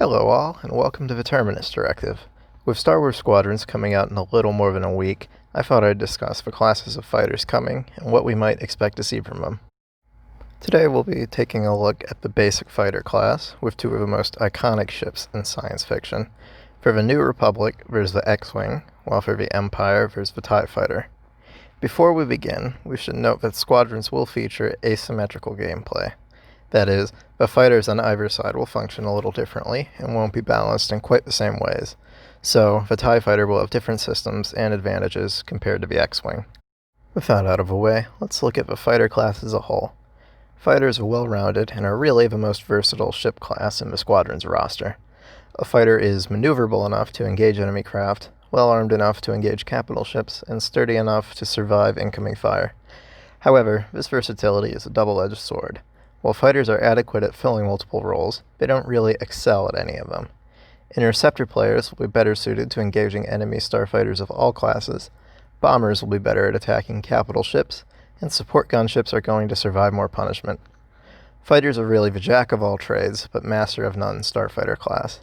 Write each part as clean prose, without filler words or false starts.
Hello all, and welcome to the Terminus Directive. With Star Wars Squadrons coming out in a little more than a week, I thought I'd discuss the classes of fighters coming and what we might expect to see from them. Today we'll be taking a look at the basic fighter class, with two of the most iconic ships in science fiction. For the New Republic, there's the X-Wing, while for the Empire, there's the TIE Fighter. Before we begin, we should note that Squadrons will feature asymmetrical gameplay. That is, the fighters on either side will function a little differently and won't be balanced in quite the same ways. So, the TIE Fighter will have different systems and advantages compared to the X-Wing. With that out of the way, let's look at the fighter class as a whole. Fighters are well-rounded and are really the most versatile ship class in the Squadron's roster. A fighter is maneuverable enough to engage enemy craft, well-armed enough to engage capital ships, and sturdy enough to survive incoming fire. However, this versatility is a double-edged sword. While fighters are adequate at filling multiple roles, they don't really excel at any of them. Interceptor players will be better suited to engaging enemy starfighters of all classes, bombers will be better at attacking capital ships, and support gunships are going to survive more punishment. Fighters are really the jack of all trades, but master of none starfighter class.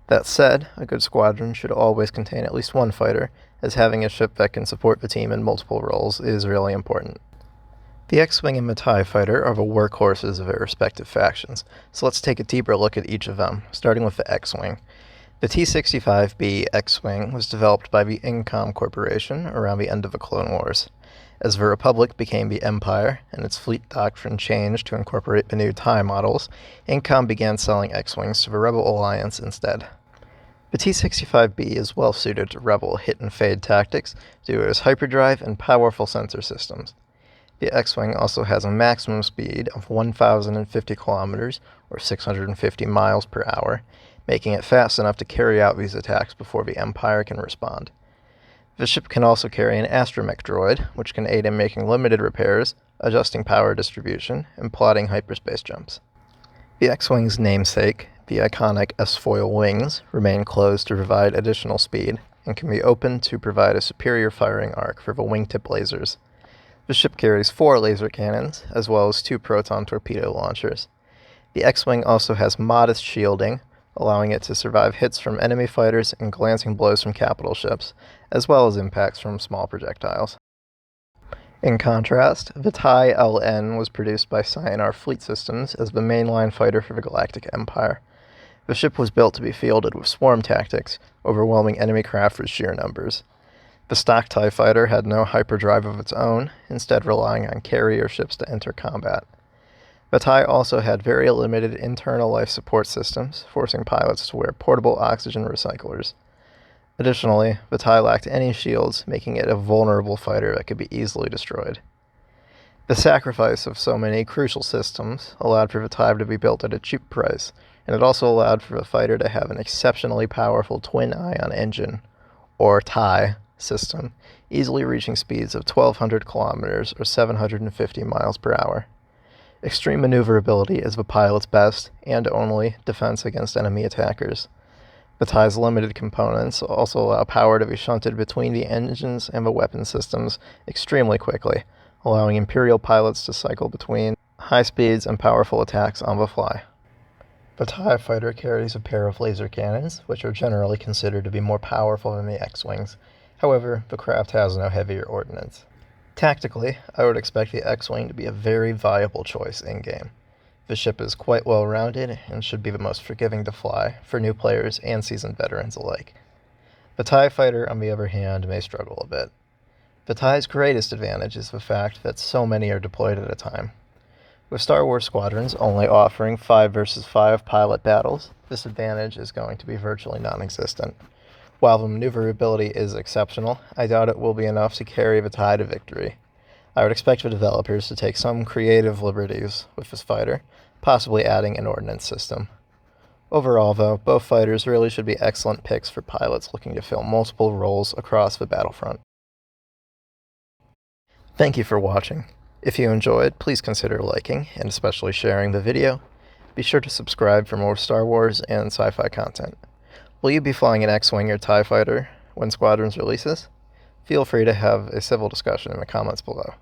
That said, a good squadron should always contain at least one fighter, as having a ship that can support the team in multiple roles is really important. The X-Wing and the TIE Fighter are the workhorses of their respective factions, so let's take a deeper look at each of them, starting with the X-Wing. The T-65B X-Wing was developed by the Incom Corporation around the end of the Clone Wars. As the Republic became the Empire, and its fleet doctrine changed to incorporate the new TIE models, Incom began selling X-Wings to the Rebel Alliance instead. The T-65B is well suited to Rebel hit-and-fade tactics due to its hyperdrive and powerful sensor systems. The X-Wing also has a maximum speed of 1,050 kilometers, or 650 miles per hour, making it fast enough to carry out these attacks before the Empire can respond. The ship can also carry an astromech droid, which can aid in making limited repairs, adjusting power distribution, and plotting hyperspace jumps. The X-Wing's namesake, the iconic S-foil wings, remain closed to provide additional speed, and can be opened to provide a superior firing arc for the wingtip lasers. The ship carries 4 laser cannons, as well as 2 proton torpedo launchers. The X-Wing also has modest shielding, allowing it to survive hits from enemy fighters and glancing blows from capital ships, as well as impacts from small projectiles. In contrast, the TIE LN was produced by Scianar Fleet Systems as the mainline fighter for the Galactic Empire. The ship was built to be fielded with swarm tactics, overwhelming enemy craft with sheer numbers. The stock TIE Fighter had no hyperdrive of its own, instead relying on carrier ships to enter combat. The TIE also had very limited internal life support systems, forcing pilots to wear portable oxygen recyclers. Additionally, the TIE lacked any shields, making it a vulnerable fighter that could be easily destroyed. The sacrifice of so many crucial systems allowed for the TIE to be built at a cheap price, and it also allowed for the fighter to have an exceptionally powerful twin-ion engine, or TIE, system, easily reaching speeds of 1,200 kilometers or 750 miles per hour. Extreme maneuverability is the pilot's best and only defense against enemy attackers. The TIE's limited components also allow power to be shunted between the engines and the weapon systems extremely quickly, allowing Imperial pilots to cycle between high speeds and powerful attacks on the fly. The TIE Fighter carries a pair of laser cannons, which are generally considered to be more powerful than the X-Wings. However, the craft has no heavier ordnance. Tactically, I would expect the X-Wing to be a very viable choice in-game. The ship is quite well-rounded and should be the most forgiving to fly for new players and seasoned veterans alike. The TIE Fighter, on the other hand, may struggle a bit. The TIE's greatest advantage is the fact that so many are deployed at a time. With Star Wars Squadrons only offering 5 versus 5 pilot battles, this advantage is going to be virtually non-existent. While the maneuverability is exceptional, I doubt it will be enough to carry the TIE to victory. I would expect the developers to take some creative liberties with this fighter, possibly adding an ordnance system. Overall, though, both fighters really should be excellent picks for pilots looking to fill multiple roles across the battlefront. Thank you for watching. If you enjoyed, please consider liking and especially sharing the video. Be sure to subscribe for more Star Wars and sci-fi content. Will you be flying an X-Wing or TIE Fighter when Squadrons releases? Feel free to have a civil discussion in the comments below.